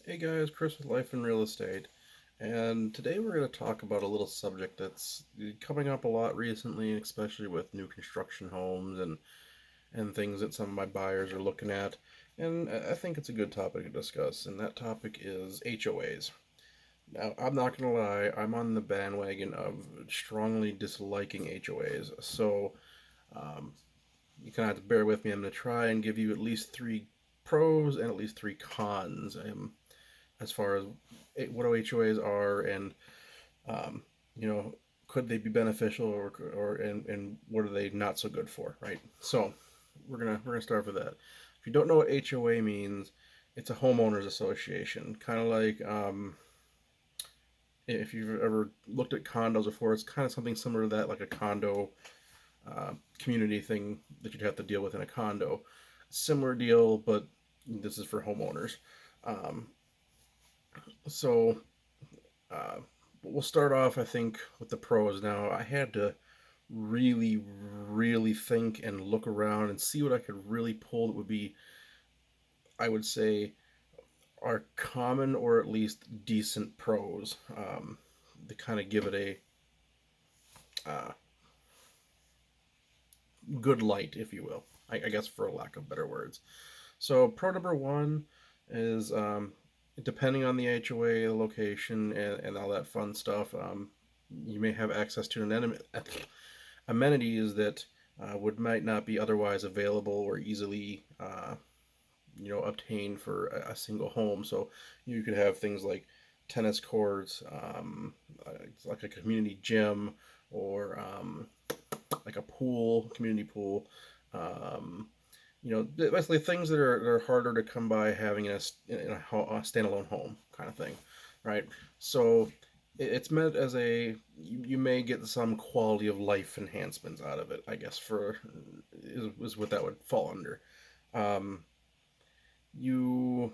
Hey guys, Chris with Life in Real Estate, and today we're going to talk about a little subject that's coming up a lot recently, especially with new construction homes and things that some of my buyers are looking at. And I think it's a good topic to discuss, and that topic is HOAs. Now, I'm not going to lie, I'm on the bandwagon of strongly disliking HOAs, so um, you kind of have to bear with me. I'm going to try and give you at least three pros and at least three cons. As far as what HOAs are and um, you know could they be beneficial or what are they not so good for, right? So we're gonna start with that. If you don't know what HOA means, it's a homeowners association, kind of like if you've ever looked at condos before, it's kind of something similar to that, like a condo community thing that you'd have to deal with in a condo. Similar deal, but this is for homeowners. Um, so Uh, we'll start off, I think, with the pros. Now, I had to really, really think and look around and see what I could really pull that would be, I would say, are common or at least decent pros to kind of give it a good light, if you will. I guess for a lack of better words. So, pro number one is depending on the HOA, the location, and all that fun stuff, you may have access to amenities that would might not be otherwise available or easily obtained for a single home. So you could have things like tennis courts, like a community gym, or like a pool, community pool. Um, basically things that are harder to come by having in a standalone home kind of thing, right? So it's meant as you may get some quality of life enhancements out of it, I guess, for is what that would fall under. Um, you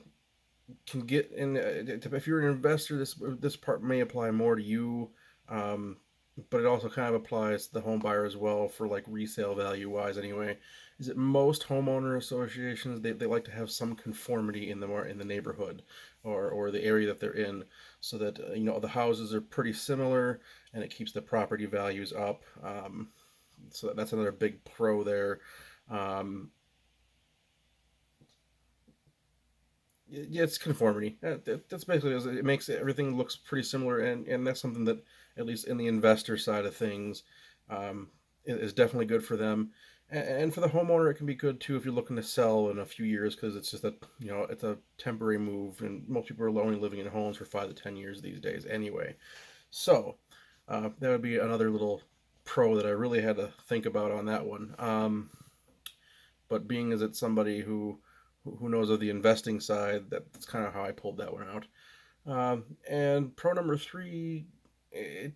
can get in if you're an investor. This part may apply more to you, um, but it also kind of applies to the home buyer as well for like resale value wise. Anyway, is that most homeowner associations they like to have some conformity in the neighborhood or the area that they're in, so that the houses are pretty similar and it keeps the property values up. So that's another big pro there. Um, Yeah, it's conformity. That's basically it. It makes everything looks pretty similar, and that's something that at least in the investor side of things um, is definitely good for them. And for the homeowner, it can be good too if you're looking to sell in a few years because it's just it's a temporary move, and most people are only living in homes for 5 to 10 years these days anyway. So that would be another little pro that I really had to think about on that one. But being as it's somebody who knows of the investing side, that's kind of how I pulled that one out. And pro number three, it,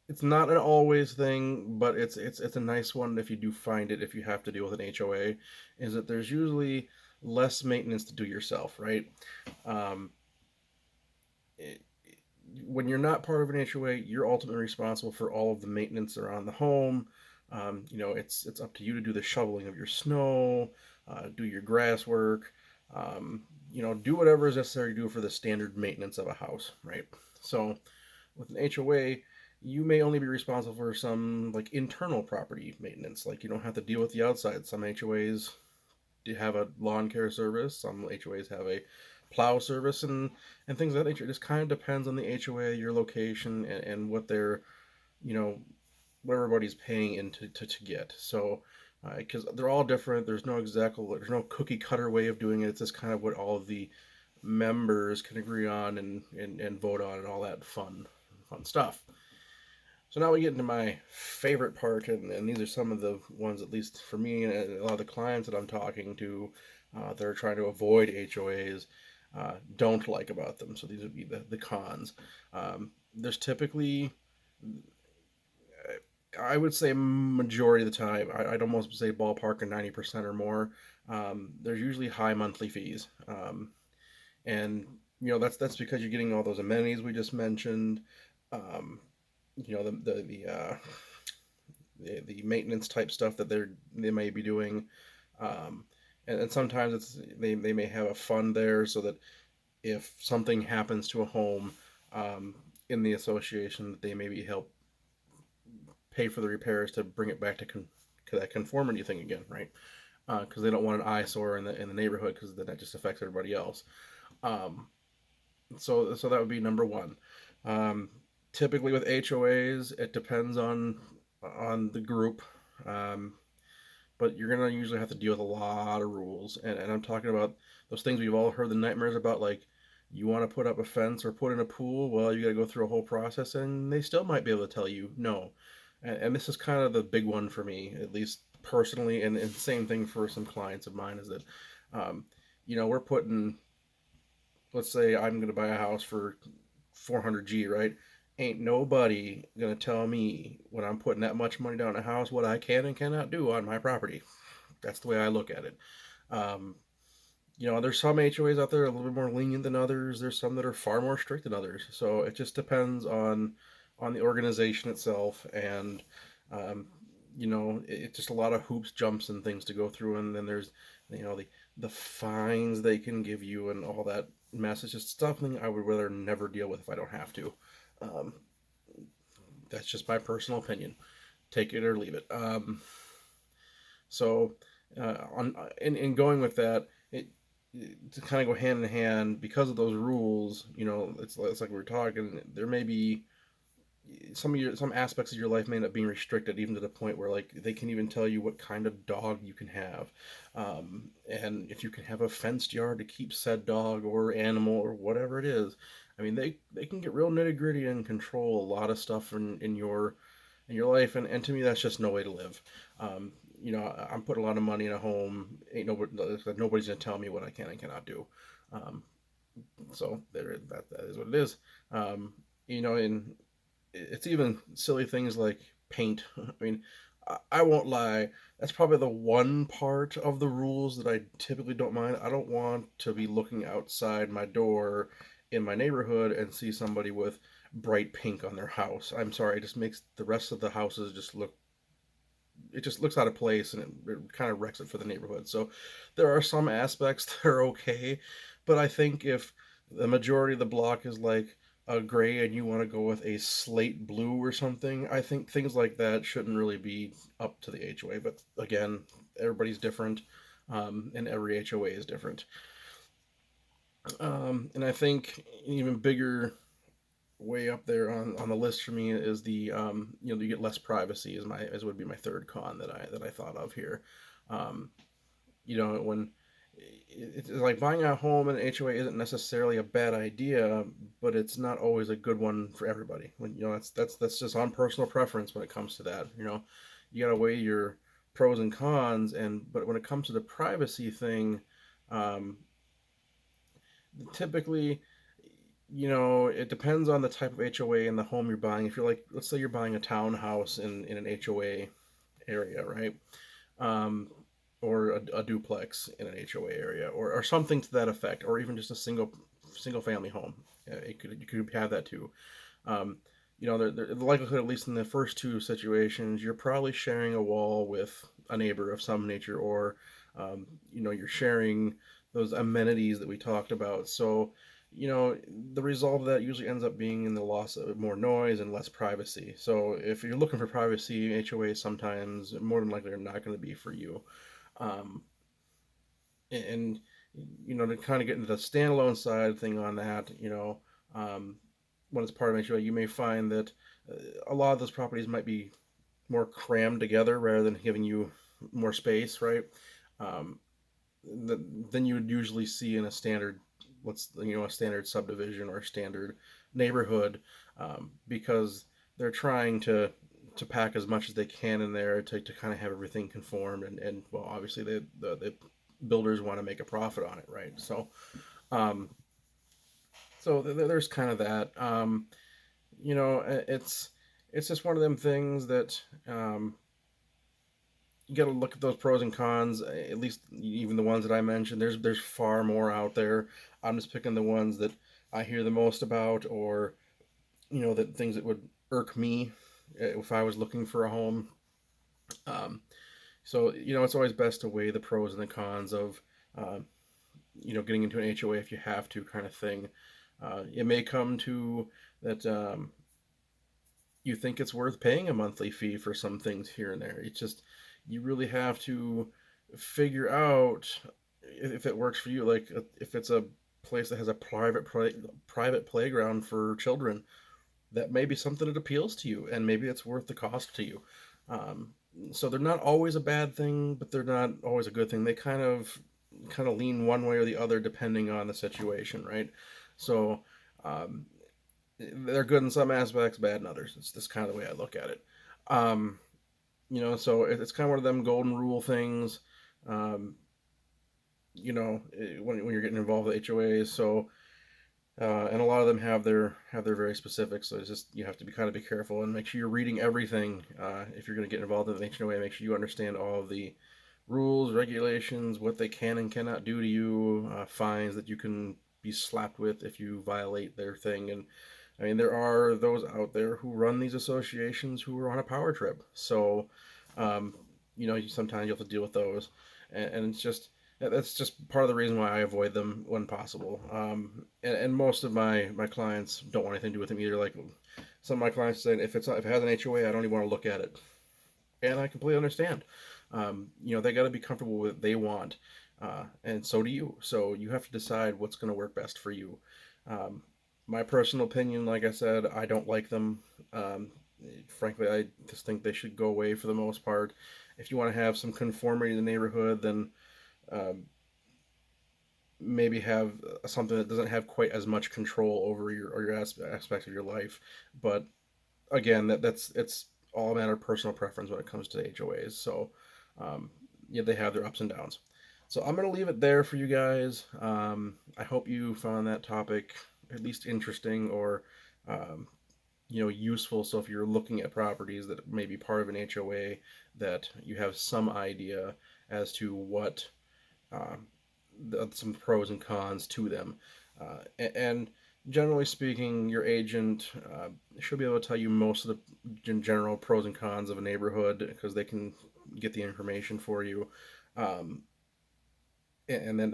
it's not an always thing, but it's a nice one if you do find it. If you have to deal with an HOA, is that there's usually less maintenance to do yourself, right? Um, it, when you're not part of an HOA, you're ultimately responsible for all of the maintenance around the home. It's up to you to do the shoveling of your snow, do your grass work, do whatever is necessary to do for the standard maintenance of a house, right? So with an HOA, you may only be responsible for some like internal property maintenance. Like you don't have to deal with the outside. Some HOAs have a lawn care service. Some HOAs have a plow service and things of that nature. It just kind of depends on the HOA, your location, and what they're you know what everybody's paying into to get. So because they're all different, there's no cookie cutter way of doing it. It's just kind of what all of the members can agree on and vote on and all that fun stuff. So now we get into my favorite part, and these are some of the ones, at least for me and a lot of the clients that I'm talking to, that are trying to avoid HOAs, don't like about them. So these would be the cons. There's typically, I would say, majority of the time, I'd almost say ballpark of 90% or more. There's usually high monthly fees, and that's because you're getting all those amenities we just mentioned. Um, you know the maintenance type stuff that they may be doing, um, and sometimes they may have a fund there so that if something happens to a home um, in the association, that they maybe help pay for the repairs to bring it back to that conformity thing again, right? Because they don't want an eyesore in the neighborhood, because then that just affects everybody else. Um, so that would be number one. Um, Typically with HOAs, it depends on the group, um, but you're gonna usually have to deal with a lot of rules, and I'm talking about those things we've all heard the nightmares about, like you want to put up a fence or put in a pool. Well, you got to go through a whole process, and they still might be able to tell you no. And this is kind of the big one for me, at least personally, and same thing for some clients of mine, is that um, we're putting, let's say I'm going to buy a house for 400G, right? Ain't nobody going to tell me when I'm putting that much money down a house what I can and cannot do on my property. That's the way I look at it. Um, there's some HOAs out there a little bit more lenient than others. There's some that are far more strict than others. So it just depends on the organization itself, and um, it's just a lot of hoops, jumps, and things to go through. And then there's the fines they can give you and all that mess. It's just something I would rather never deal with if I don't have to. Um, that's just my personal opinion. Take it or leave it. So on in going with that, it to kind of go hand in hand because of those rules. It's like we were talking. There may be some aspects of your life may end up being restricted, even to the point where like they can even tell you what kind of dog you can have, and if you can have a fenced yard to keep said dog or animal or whatever it is. I mean, they can get real nitty gritty and control a lot of stuff in your life, and to me that's just no way to live. I'm putting a lot of money in a home. Ain't nobody's gonna tell me what I can and cannot do. Um, so that is what it is. And it's even silly things like paint. I mean, I won't lie. That's probably the one part of the rules that I typically don't mind. I don't want to be looking outside my door in my neighborhood and see somebody with bright pink on their house. I'm sorry, it just makes the rest of the houses just looks out of place, and it kind of wrecks it for the neighborhood. So there are some aspects that are okay, but I think if the majority of the block is like a gray and you want to go with a slate blue or something, I think things like that shouldn't really be up to the HOA. But again, everybody's different, and every HOA is different. And I think even bigger way up there on the list for me is the you get less privacy, as would be my third con that I thought of here. Um, when it's like buying a home in an HOA isn't necessarily a bad idea, but it's not always a good one for everybody. When that's just on personal preference when it comes to that. You gotta weigh your pros and cons, but when it comes to the privacy thing, um, typically it depends on the type of HOA and the home you're buying. If you're like, let's say you're buying a townhouse in an HOA area, right? Um, or a duplex in an HOA area, or something to that effect, or even just a single family home. You could have that too. Um, the likelihood, at least in the first two situations, you're probably sharing a wall with a neighbor of some nature, or you're sharing those amenities that we talked about. So, the result of that usually ends up being in the loss of more noise and less privacy. So, if you're looking for privacy, HOAs sometimes more than likely are not going to be for you. Um, and to kind of get into the standalone side thing on that, um, when it's part of HOA, you may find that a lot of those properties might be more crammed together rather than giving you more space, right? Um, than you would usually see in a standard, a standard subdivision or a standard neighborhood, because they're trying to pack as much as they can in there to kind of have everything conformed, and well, obviously the builders want to make a profit on it, right? Um, so there's kind of that. It's just one of them things that you got to look at those pros and cons. At least even the ones that I mentioned. There's far more out there. I'm just picking the ones that I hear the most about, or that things that would irk me if I was looking for a home. Um, so it's always best to weigh the pros and the cons of uh, getting into an HOA if you have to, kind of thing. It may come to that you think it's worth paying a monthly fee for some things here and there. It's just you really have to figure out if it works for you. Like if it's a place that has a private playground for children, that may be something that appeals to you, and maybe it's worth the cost to you. Um, so they're not always a bad thing, but they're not always a good thing. They kind of lean one way or the other depending on the situation, right? So um, they're good in some aspects, bad in others. It's just kind of the way I look at it. Um, so it's kind of one of them golden rule things. Um, when you're getting involved with HOAs, so and a lot of them have their very specifics. So it's just you have to be careful and make sure you're reading everything. If you're going to get involved in an HOA, make sure you understand all of the rules, regulations, what they can and cannot do to you, fines that you can be slapped with if you violate their thing. And I mean, there are those out there who run these associations who are on a power trip. So, um, sometimes you have to deal with those, and it's just that's just part of the reason why I avoid them when possible. And most of my clients don't want anything to do with them either. Like some of my clients say, if it has an HOA, I don't even want to look at it, and I completely understand. They got to be comfortable with what they want, and so do you. So you have to decide what's going to work best for you. Um, my personal opinion, like I said, I don't like them. Um, Frankly, I just think they should go away for the most part. If you want to have some conformity in the neighborhood, then um, maybe have something that doesn't have quite as much control over your aspects of your life. But again, that's it's all a matter of personal preference when it comes to HOAs. So um, yeah, they have their ups and downs. So I'm gonna leave it there for you guys. I hope you found that topic at least interesting or um, useful. So if you're looking at properties that may be part of an HOA, that you have some idea as to what um, some pros and cons to them. And generally speaking, your agent should be able to tell you most of the general pros and cons of a neighborhood because they can get the information for you. Um, and then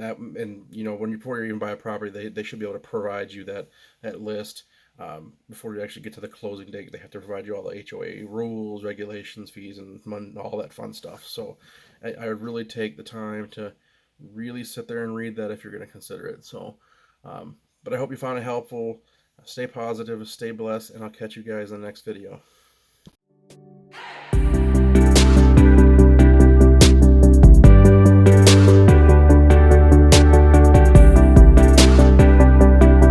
before you even buy a property, they should be able to provide you that list. Before you actually get to the closing date, they have to provide you all the HOA rules, regulations, fees, and all that fun stuff. So I would really take the time to really sit there and read that if you're going to consider it. So, but I hope you found it helpful. Stay positive, stay blessed, and I'll catch you guys in the next video.